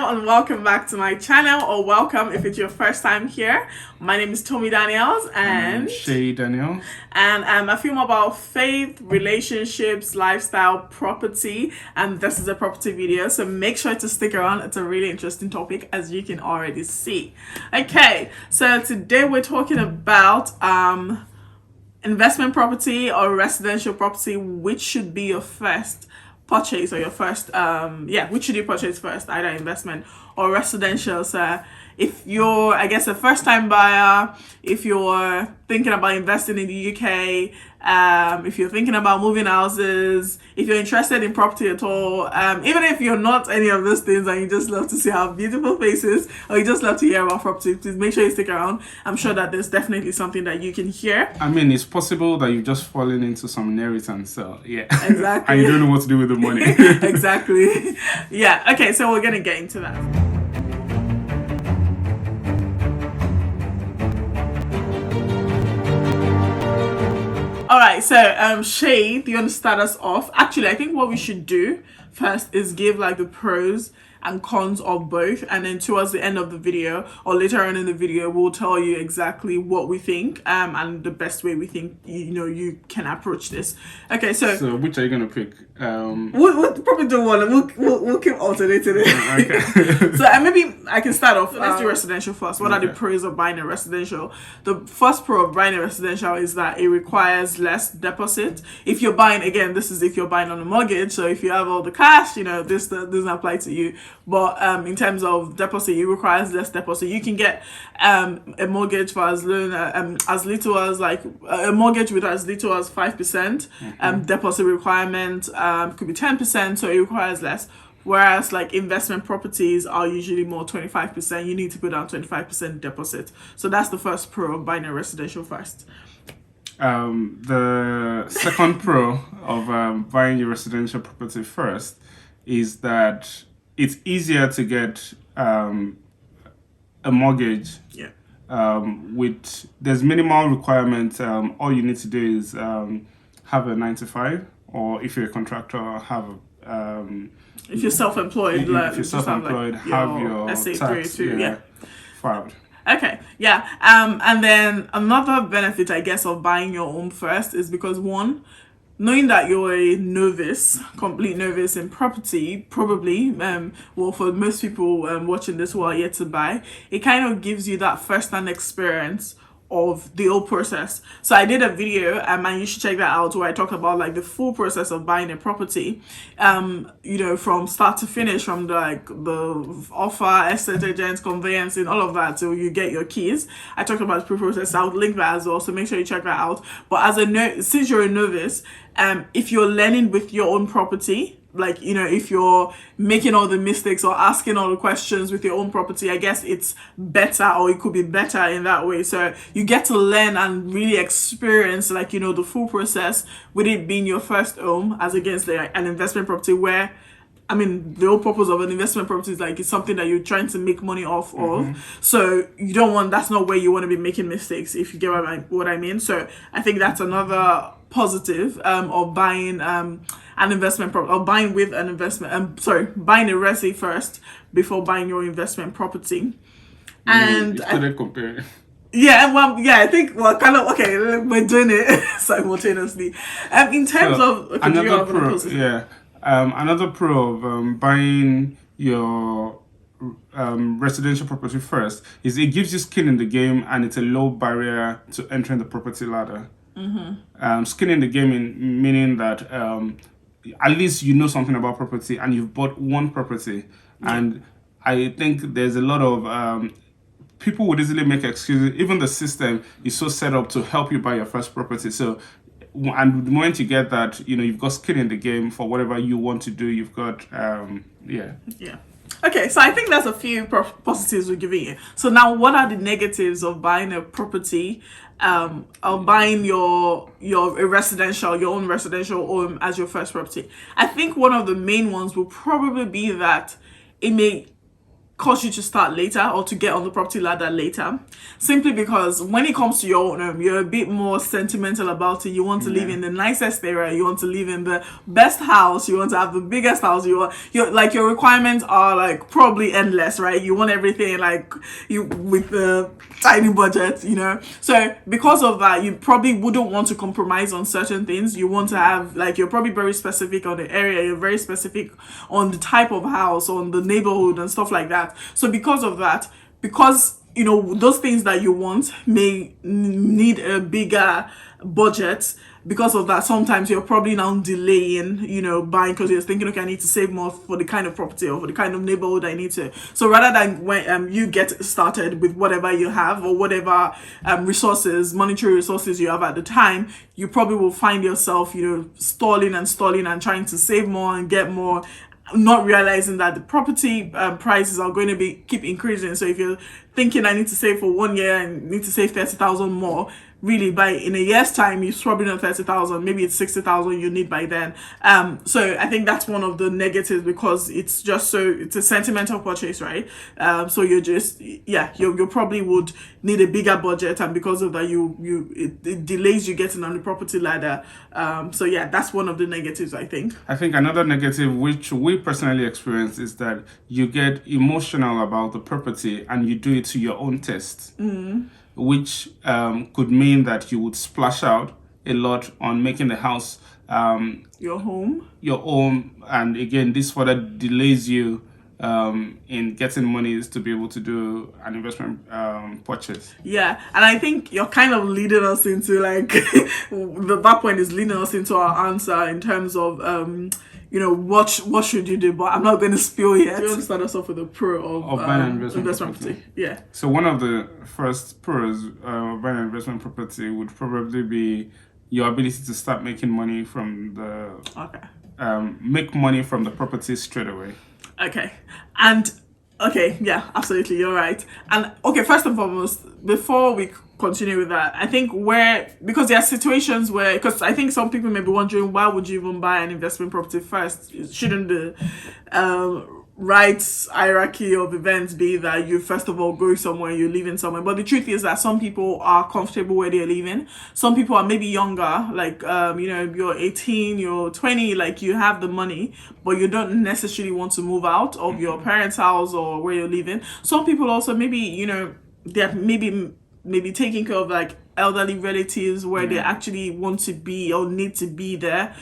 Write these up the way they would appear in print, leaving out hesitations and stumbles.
Hello and welcome back to my channel, or welcome if it's your first time here. My name is Tommy Daniels and Seyi Daniels, and I film about faith, relationships, lifestyle, property, and this is a property video, so make sure to stick around. It's a really interesting topic, as you can already see. Okay, so today we're talking about investment property or residential property. Which should be your first purchase, or your first which should you purchase first, either investment or residential? So if you're, I guess, a first time buyer, if you're thinking about investing in the UK, if you're thinking about moving houses, if you're interested in property at all, even if you're not any of those things and you just love to see our beautiful faces, or you just love to hear about property, please make sure you stick around. I'm sure that there's definitely something that you can hear. I mean, it's possible that you've just fallen into some inheritance, so yeah. Exactly. And you don't know what to do with the money. Exactly. Yeah, okay, so we're gonna get into that. All right, so Shay, do you want to start us off? Actually, I think what we should do first is give like the pros and cons of both, and then towards the end of the video or later on in the video, we'll tell you exactly what we think and the best way we think you can approach this. Okay, so which are you gonna pick? We'll probably do one, and we'll keep alternating it. Okay. So maybe I can start off. Let's do residential first. What are the pros of buying a residential? The first pro of buying a residential is that it requires less deposit. If you're buying, again, this is if you're buying on a mortgage. So if you have all the cash, this doesn't apply to you. But in terms of deposit, it requires less deposit. You can get a mortgage for as little as like a mortgage with as little as 5%. Deposit requirement could be 10%, so it requires less. Whereas like investment properties are usually more 25%. You need to put down 25% deposit. So that's the first pro of buying a residential first. The second pro of buying your residential property first is that it's easier to get a mortgage. Yeah. There's minimal requirements. All you need to do is have a 9 to 5, or if you're a contractor, have if you're self-employed, have your tax filed. Okay, yeah. And then another benefit, I guess, of buying your home first is because, one, knowing that you're a complete novice in property, probably, for most people watching this who are yet to buy, it kind of gives you that first-hand experience of the whole process. So I did a video, and you should check that out, where I talk about like the full process of buying a property, from start to finish, from the offer, estate agents, conveyancing, all of that, till you get your keys. I talked about the process. I would link that as well, so make sure you check that out. But since you're a novice, if you're learning with your own property, if you're making all the mistakes or asking all the questions with your own property, I guess it's better, or it could be better in that way. So you get to learn and really experience the full process, with it being your first home, as against an investment property, where the whole purpose of an investment property is it's something that you're trying to make money off of. So you don't want, that's not where you want to be making mistakes, if you get what I mean. So I think that's another positive of buying an investment property, or buying with an investment. Buying a resi first before buying your investment property. And you couldn't compare. I think we're doing it simultaneously. In terms of another pro of buying your residential property first is it gives you skin in the game, and it's a low barrier to entering the property ladder. Skin in the game meaning that at least you know something about property, and you've bought one property. And I think there's a lot of people would easily make excuses. Even the system is so set up to help you buy your first property. So, and the moment you get that, you've got skin in the game for whatever you want to do. You've got Okay, so I think that's a few positives we're giving you. So now, what are the negatives of buying a property, of buying your own residential home as your first property? I think one of the main ones will probably be that it may cause you to start later or to get on the property ladder later, simply because when it comes to your own home, you're a bit more sentimental about it. You want to live in the nicest area, you want to live in the best house, you want to have the biggest house, your requirements are like probably endless, right? You want everything like you with the tiny budget, so because of that, you probably wouldn't want to compromise on certain things. You want to have, like, you're probably very specific on the area, you're very specific on the type of house, on the neighborhood and stuff like that. So because of that, because those things that you want may need a bigger budget, because of that, sometimes you're probably now delaying, buying, because you're thinking, okay, I need to save more for the kind of property or for the kind of neighborhood I need to. So rather than when you get started with whatever you have or whatever monetary resources you have at the time, you probably will find yourself, stalling and trying to save more and get more, not realizing that the property prices are going to keep increasing. So if you're thinking I need to save for 1 year and need to save 30,000 more, really in a year's time it's probably not 30,000, maybe it's 60,000 you need by then. So I think that's one of the negatives, because it's a sentimental purchase, right? So you're just you probably would need a bigger budget, and because of that it delays you getting on the property ladder. So yeah, that's one of the negatives, I think. I think another negative which we personally experience is that you get emotional about the property and you do it to your own taste. Which could mean that you would splash out a lot on making the house your home, and again, this further delays you in getting monies to be able to do an investment purchase. Yeah, and I think you're kind of leading us into that point is leading us into our answer in terms of what should you do, but I'm not going to spill yet. You want to start us off with a pro of buying an investment property. Yeah. So one of the first pros of buying an investment property would probably be your ability to start making money from make money from the property straight away. Okay. And okay, yeah, absolutely, you're right. And okay, first and foremost, before we continue with that, I think because there are situations where, because I think some people may be wondering, why would you even buy an investment property first? Shouldn't the right hierarchy of events be that you first of all go somewhere, you're living somewhere? But the truth is that some people are comfortable where they're living. Some people are maybe younger, like you're 18, you're 20, like you have the money, but you don't necessarily want to move out of your parents' house or where you're living. Some people also maybe they're maybe taking care of like elderly relatives where they actually want to be or need to be there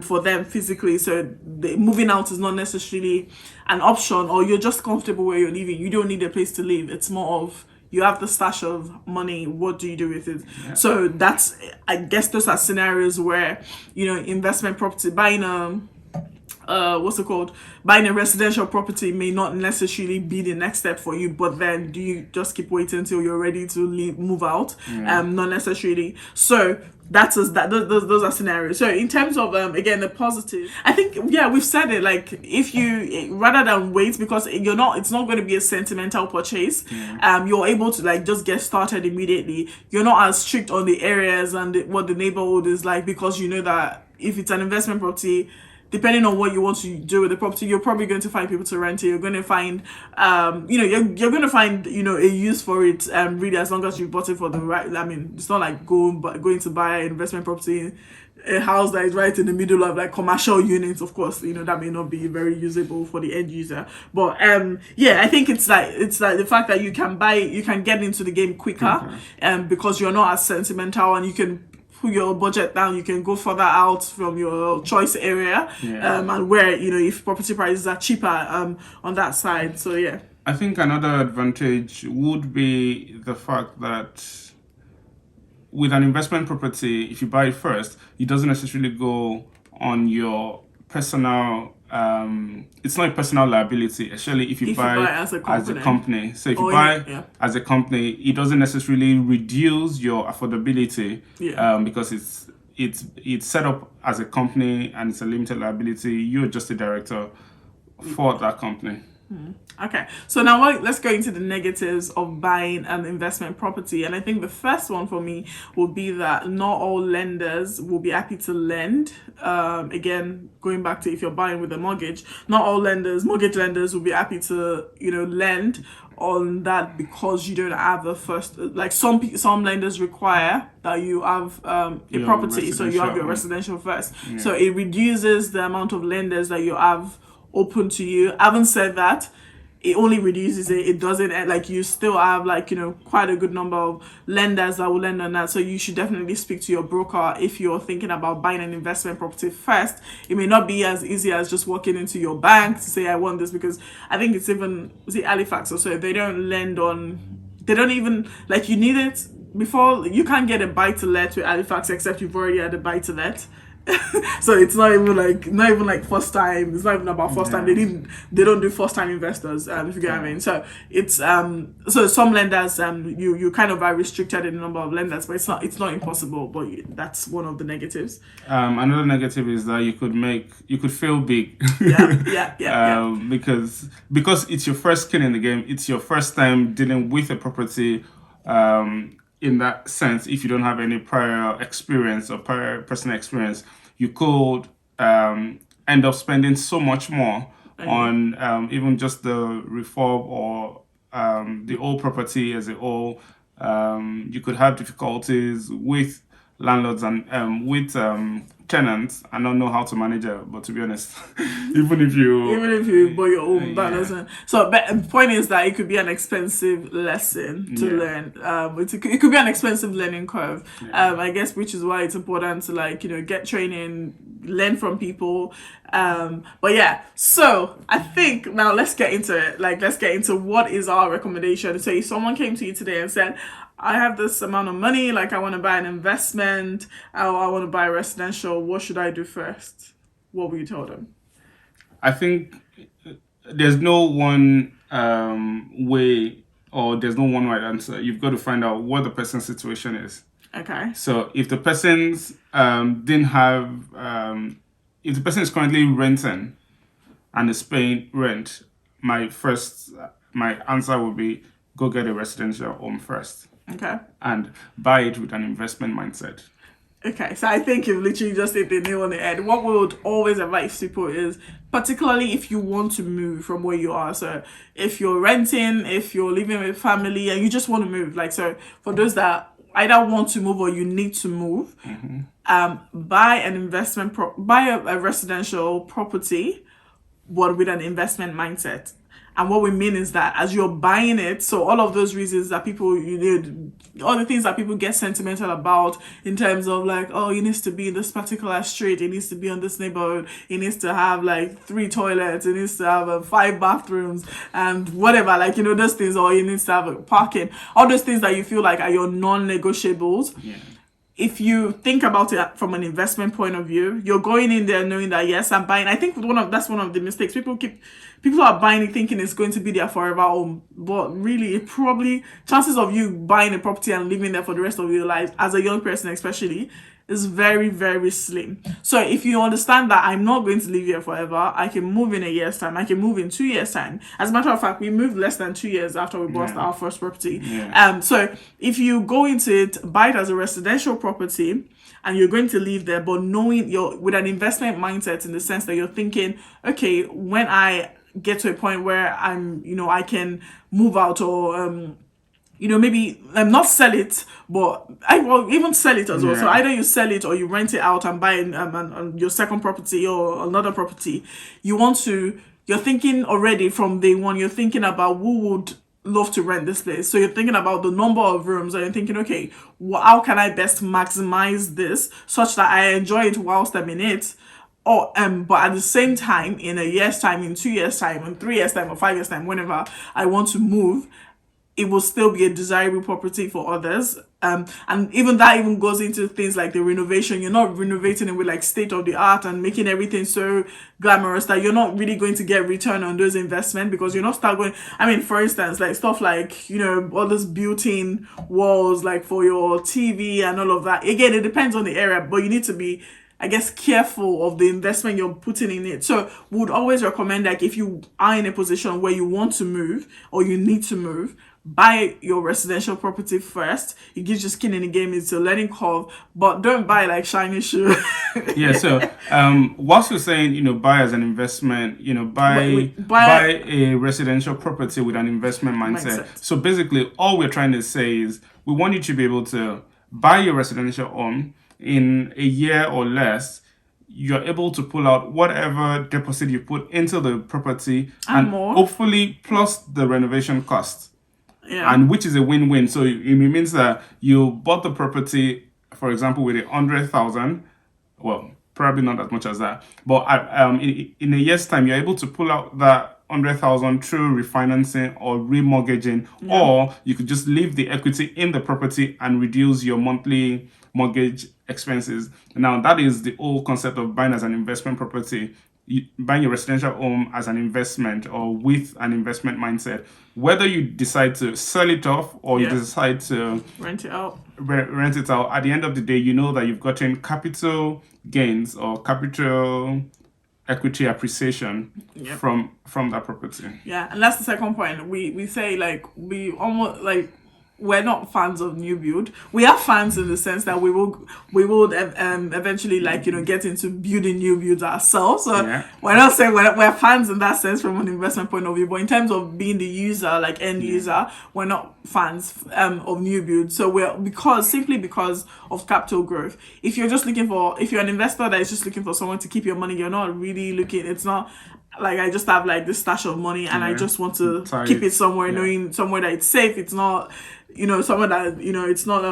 for them physically. So moving out is not necessarily an option, or you're just comfortable where you're living. You don't need a place to live. It's more of, you have the stash of money, what do you do with it? Yeah. So I guess those are scenarios where, investment property, buying a residential property may not necessarily be the next step for you, but then do you just keep waiting until you're ready to move out? Not necessarily. So those are scenarios. So in terms of again, the positive, I think we've said it, like, if you rather than wait, because it's not going to be a sentimental purchase, you're able to like just get started immediately. You're not as strict on the areas and what the neighborhood is like, because you know that if it's an investment property, depending on what you want to do with the property, you're probably going to find people to rent it. You're going to find, you're going to find, a use for it. Really, as long as you bought it for the right. I mean, it's not like going to buy an investment property, a house that is right in the middle of like commercial units. Of course, that may not be very usable for the end user. But I think it's like the fact that you can get into the game quicker, because you're not as sentimental, and you can put your budget down, you can go further out from your choice area, and where if property prices are cheaper on that side. So yeah, I think another advantage would be the fact that with an investment property, if you buy it first, it doesn't necessarily go on your personal it's not a personal liability, especially if you buy as a company. So if you buy as a company, it doesn't necessarily reduce your affordability, because it's set up as a company and it's a limited liability. You're just a director for that company. Okay, so now let's go into the negatives of buying an investment property. And I think the first one for me would be that not all lenders will be happy to lend. Again, going back to if you're buying with a mortgage, not all mortgage lenders will be happy to, lend on that because you don't have the first, like some lenders require that you have a Your property, so you have your residential first. So it reduces the amount of lenders that you have open to you. Having said that, it only reduces it. It doesn't like you still have quite a good number of lenders that will lend on that. So you should definitely speak to your broker if you're thinking about buying an investment property first. It may not be as easy as just walking into your bank to say I want this, because I think it's even Halifax or so, they don't lend on, they don't even like, you need it before. You can't get a buy to let with Halifax except you've already had a buy to let. So it's not even like first time. It's not even about first time. They don't do first time investors, if you get what I mean. So it's so some lenders you kind of are restricted in the number of lenders, but it's not impossible, but that's one of the negatives. Another negative is that you could fail big. Yeah. Because it's your first skin in the game, it's your first time dealing with a property. In that sense, if you don't have any prior experience or prior personal experience, you could end up spending so much more on even just the refurb or the old property as a whole. You could have difficulties with landlords and with tenants and not know how to manage it. But to be honest, even if you buy your own, that doesn't. So, but the point is that it could be an expensive lesson to learn. It could be an expensive learning curve. I guess, which is why it's important to get training, learn from people. But yeah, so I think now let's get into it. Let's get into what is our recommendation. So if someone came to you today and said, I have this amount of money, I want to buy an investment, or I want to buy a residential, what should I do first? What will you tell them? I think there's no one way, or there's no one right answer. You've got to find out what the person's situation is. Okay. So if the person's didn't have, if the person is currently renting and is paying rent, my answer would be go get a residential home first. Okay. And buy it with an investment mindset. Okay, so I think you've literally just hit the nail on the head. What we would always advise people is, particularly if you want to move from where you are. So if you're renting, if you're living with family and you just want to move, so for those that either want to move or you need to move, buy an buy a residential property, but with an investment mindset. And what we mean is that as you're buying it, so all of those reasons that people, all the things that people get sentimental about in terms of it needs to be in this particular street, it needs to be on this neighborhood, it needs to have 3 toilets, it needs to have 5 bathrooms and whatever, those things, or it needs to have parking, all those things that you feel are your non-negotiables. Yeah. If you think about it from an investment point of view, you're going in there knowing that, yes, I'm buying. I think that's one of the mistakes. People are buying it thinking it's going to be their forever home. But really, chances of you buying a property and living there for the rest of your life, as a young person especially, is very, very slim. So if you understand that I'm not going to live here forever, I can move in a year's time, I can move in 2 years' time. As a matter of fact, we moved less than 2 years after we bought our first property. Yeah. So if you go into it, buy it as a residential property, and you're going to live there, but knowing you're with an investment mindset, in the sense that you're thinking, okay, when I get to a point where I can move out, or maybe not sell it, but I will even sell it as well. So either you sell it or you rent it out and buy your second property or another property. You're thinking already from day one, you're thinking about who would love to rent this place. So you're thinking about the number of rooms, and you're thinking, okay, how can I best maximize this such that I enjoy it whilst I'm in it? Or but at the same time, in a year's time, in 2 years' time, in 3 years' time, or 5 years' time, whenever I want to move, it will still be a desirable property for others. And even that even goes into things like the renovation. You're not renovating it with state of the art and making everything so glamorous that you're not really going to get return on those investments, because you're not start going. For instance, stuff all those built-in walls for your TV and all of that. Again, it depends on the area, but you need to be I guess, careful of the investment you're putting in it. So would always recommend, like, if you are in a position where you want to move or you need to move, buy your residential property first. It gives you skin in the game. It's a learning curve, but don't buy like shiny shoe. Yeah, so whilst we're saying, buy as an investment, buy a residential property with an investment mindset. So basically, all we're trying to say is we want you to be able to buy your residential home in a year or less. You're able to pull out whatever deposit you put into the property and more. Hopefully plus the renovation costs. Yeah. And which is a win-win. So it means that you bought the property, for example, with 100,000. Well, probably not as much as that, but in a year's time, you're able to pull out that 100,000 through refinancing or remortgaging, or you could just leave the equity in the property and reduce your monthly mortgage expenses. Now, that is the whole concept of buying as an investment property. Buying your residential home as an investment or with an investment mindset. Whether you decide to sell it off or you decide to rent it out, at the end of the day, you know that you've gotten capital gains or capital equity appreciation from that property. Yeah, and that's the second point. We say, like, we almost, like, we're not fans of new build. We are fans in the sense that we will eventually, like, get into building new builds ourselves. So we're not saying we're fans in that sense from an investment point of view, but in terms of being the user, like end user, we're not fans of new builds. So simply because of capital growth. If you're an investor that is just looking for someone to keep your money, you're not really looking. It's not like I just have like this stash of money and I just want to keep it somewhere, knowing somewhere that it's safe. It's not, somewhere that, it's not,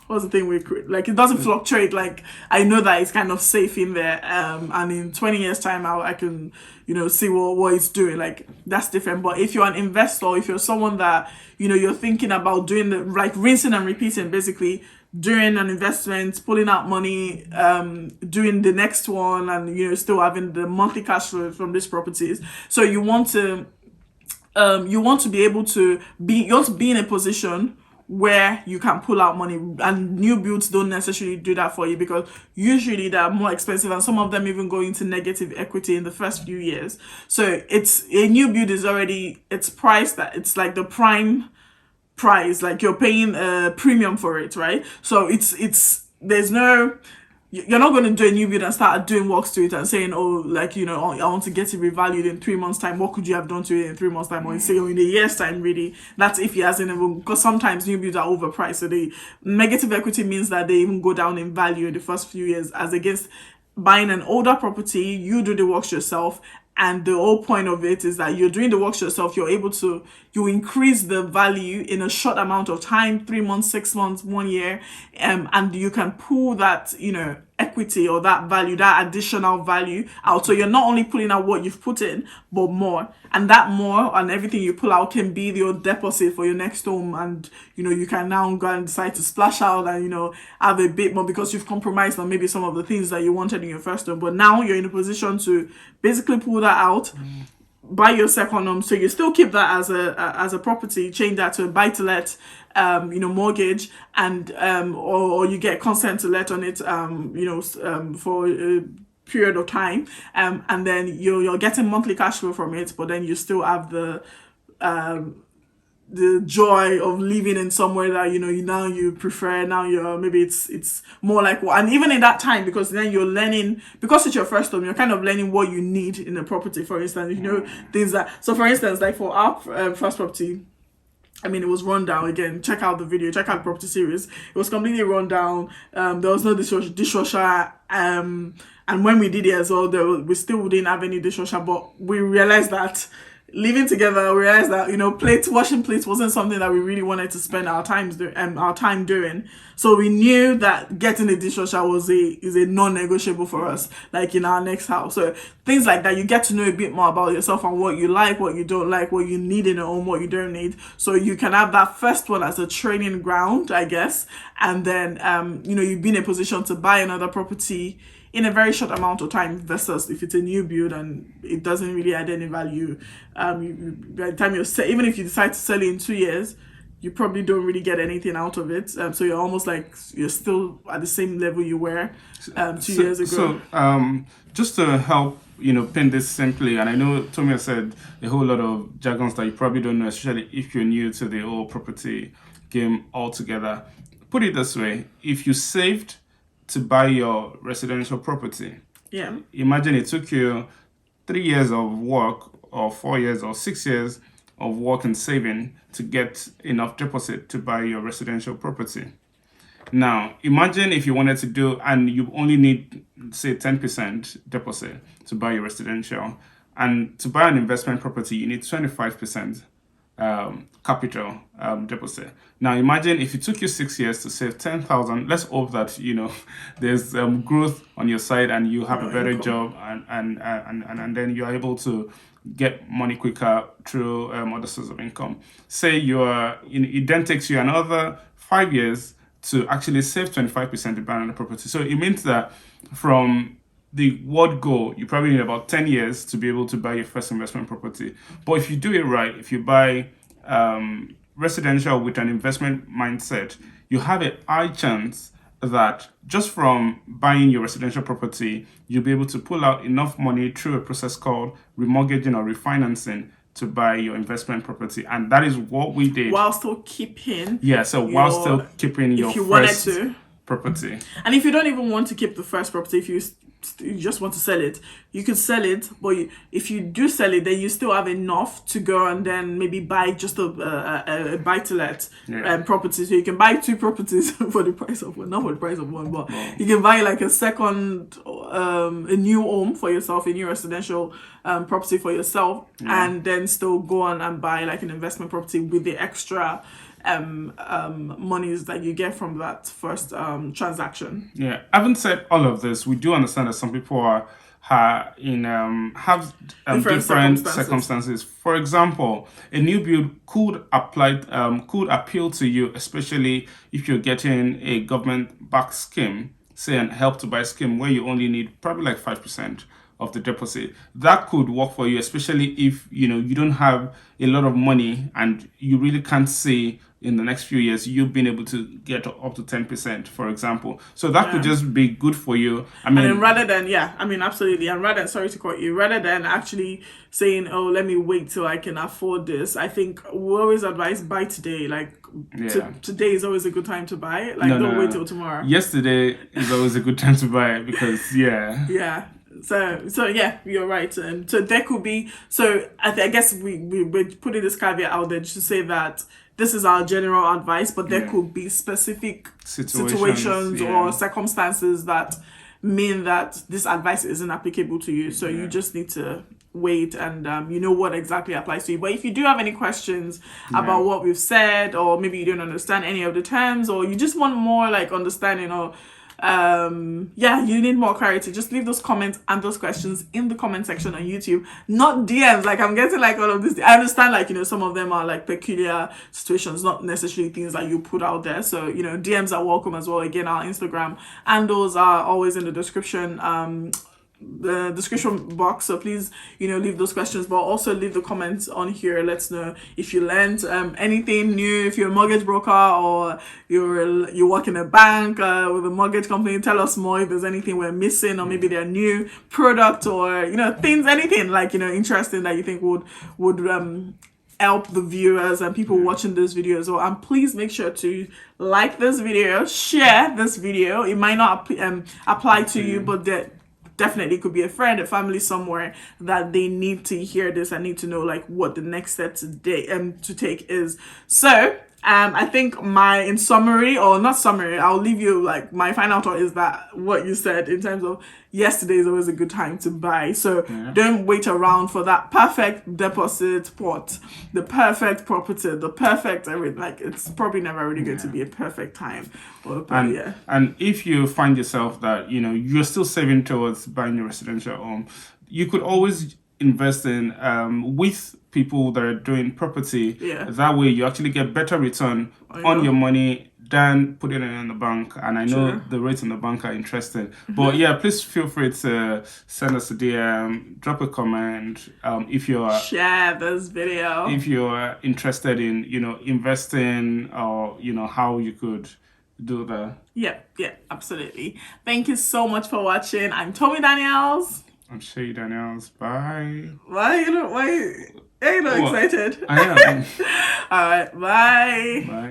what's the thing like, it doesn't fluctuate. Like, I know that it's kind of safe in there. And in 20 years time, I can, see what it's doing. Like, that's different. But if you're an investor, if you're someone that, you're thinking about doing like rinsing and repeating, basically, doing an investment, pulling out money, doing the next one, and still having the monthly cash flow from these properties. So you want to be able to be in a position where you can pull out money, and new builds don't necessarily do that for you because usually they're more expensive and some of them even go into negative equity in the first few years. So it's a new build is already, it's priced that it's like the prime price, like you're paying a premium for it, right? So there's no, you're not going to do a new build and start doing works to it and saying, oh, like, I want to get it revalued in 3 months time. What could you have done to it in 3 months time, or in a year's time? Really, that's if he hasn't even, because sometimes new builds are overpriced. So the negative equity means that they even go down in value in the first few years, as against buying an older property. You do the works yourself. And the whole point of it is that you're doing the works yourself. You're able to, you increase the value in a short amount of time, 3 months, 6 months, 1 year. And you can pull that, equity or that value, that additional value out. So you're not only pulling out what you've put in, but more. And that more and everything you pull out can be your deposit for your next home. And, you can now go and decide to splash out and, have a bit more because you've compromised on maybe some of the things that you wanted in your first home. But now you're in a position to basically pull that out, buy your second home. So you still keep that as a property, change that to a buy-to-let, mortgage, and or you get consent to let on it, for a period of time, and then you're getting monthly cash flow from it, but then you still have the joy of living in somewhere that now you prefer. Now maybe it's more like, and even in that time, because then you're learning, because it's your first home, you're kind of learning what you need in a property. For instance, things that, so for instance, like for our first property, it was run down. Again, check out the video, check out the property series. It was completely run down. There was no dishwasher. And when we did it as well, we still didn't have any dishwasher. But we realized that living together, we realized that washing plates wasn't something that we really wanted to spend our time doing. So we knew that getting a dishwasher is a non-negotiable for us, like in our next house. So things like that, you get to know a bit more about yourself and what you like, what you don't like, what you need in a home, what you don't need. So you can have that first one as a training ground, I guess, and then you'd be in a position to buy another property in a very short amount of time, versus if it's a new build and it doesn't really add any value. By the time even if you decide to sell it in 2 years, you probably don't really get anything out of it. So you're almost like you're still at the same level you were 2 years ago. So, just to help, pin this simply, and I know Tommy has said a whole lot of jargons that you probably don't know, especially if you're new to the whole property game altogether. Put it this way: if you saved to buy your residential property, Yeah. imagine it took you 3 years of work, or 4 years, or 6 years of work and saving to get enough deposit to buy your residential property. Now, imagine if you wanted to do, and you only need, say, 10% deposit to buy your residential, and to buy an investment property, you need 25% capital deposit. Now, imagine if it took you 6 years to save 10,000. Let's hope that there's growth on your side and you have a better income. job, and then you're able to get money quicker through other sources of income. Say it then takes you another 5 years to actually save 25% to buy another property. So it means that from the word go, you probably need about 10 years to be able to buy your first investment property. But if you do it right, if you buy residential with an investment mindset, you have a high chance that just from buying your residential property, you'll be able to pull out enough money through a process called remortgaging or refinancing to buy your investment property. And that is what we did. While still keeping So while still keeping your if you wanted first to. property. And if you don't even want to keep the first property, if you just want to sell it, you could sell it. But if you do sell it, then you still have enough to go and then maybe buy just a buy-to-let property. So you can buy 2 properties for the price of one. Not for the price of one, but you can buy like a second, a new home for yourself, a new residential property for yourself, and then still go on and buy like an investment property with the extra monies that you get from that first transaction. Yeah, having said all of this, we do understand that some people have different circumstances. For example, a new build could appeal to you, especially if you're getting a government-backed scheme, say an help to buy scheme, where you only need probably like 5% of the deposit. That could work for you, especially if you don't have a lot of money and you really can't see in the next few years you've been able to get up to 10%, for example. So that could just be good for you. I mean, and rather than absolutely, and rather, sorry to cut you, rather than actually saying, oh, let me wait till I can afford this, I think we always advise buy today. Like today is always a good time to buy. Like don't wait till tomorrow. Yesterday is always a good time to buy because So yeah, you're right. And so there could be. So I guess we're putting this caveat out there just to say that this is our general advice, but there could be specific situations or circumstances that mean that this advice isn't applicable to you. So you just need to wait and you know what exactly applies to you. But if you do have any questions about what we've said, or maybe you don't understand any of the terms, or you just want more like understanding, or you need more clarity, just leave those comments and those questions in the comment section on YouTube, not DMs. Like I'm getting like all of this. I understand like some of them are like peculiar situations, not necessarily things that you put out there. So DMs are welcome as well. Again, our Instagram and those are always in the description the description box, so please leave those questions, but also leave the comments on here. Let's know if you learned anything new, if you're a mortgage broker or you work in a bank with a mortgage company. Tell us more if there's anything we're missing, or maybe their new product, or things, anything like interesting that you think would help the viewers and people watching this video as well. And please make sure to like this video, share this video. It might not apply to you, but definitely could be a friend, a family somewhere that they need to hear this and need to know like what the next step to take is. So I think in summary, or not summary, I'll leave you like my final thought is that what you said in terms of yesterday is always a good time to buy. So don't wait around for that perfect deposit pot, the perfect property, the perfect everything. Like it's probably never really going to be a perfect time. And if you find yourself that you're still saving towards buying your residential home, you could always invest in with people that are doing property. That way you actually get better return on your money than putting it in the bank. And I know True. the rates in the bank are interesting. But yeah, please feel free to send us a DM, drop a comment. Share this video. If you're interested in, investing, or how you could do that. Yep, absolutely. Thank you so much for watching. I'm Tommy Daniels. I'm Seyi Daniels. Bye. Why are you not excited? I am. All right, bye. Bye.